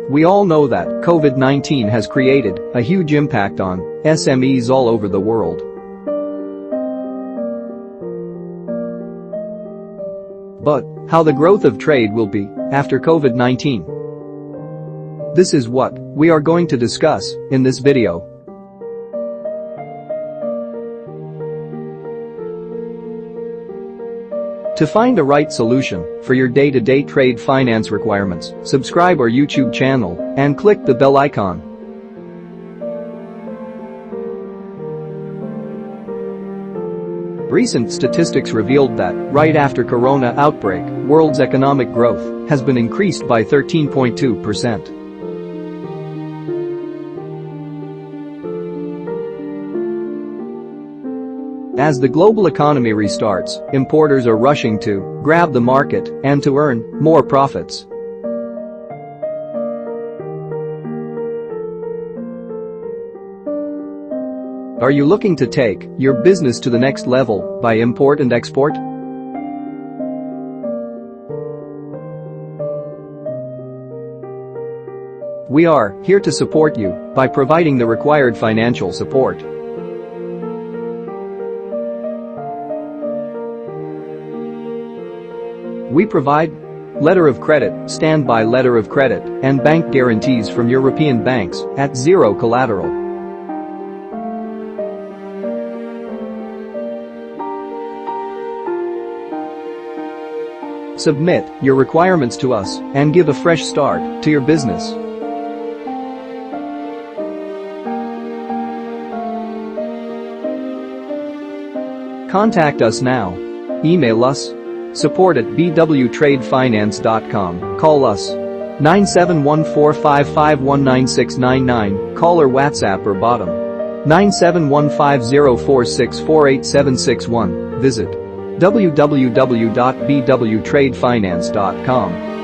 We all know that COVID-19 has created a huge impact on SMEs all over the world. But how the growth of trade will be after COVID-19? This is what we are going to discuss in this video. To find the right solution for your day-to-day trade finance requirements, subscribe our YouTube channel and click the bell icon. Recent statistics revealed that right after Corona outbreak, world's economic growth has been increased by 13.2%. As the global economy restarts, importers are rushing to grab the market and to earn more profits. Are you looking to take your business to the next level by import and export? We are here to support you by providing the required financial support. We provide letter of credit, standby letter of credit, and bank guarantees from European banks at zero collateral. Submit your requirements to us and give a fresh start to your business. Contact us now. Email us support@bwtradefinance.com. Call us 97145519699, call or WhatsApp or bottom 9715046487761. Visit www.bwtradefinance.com.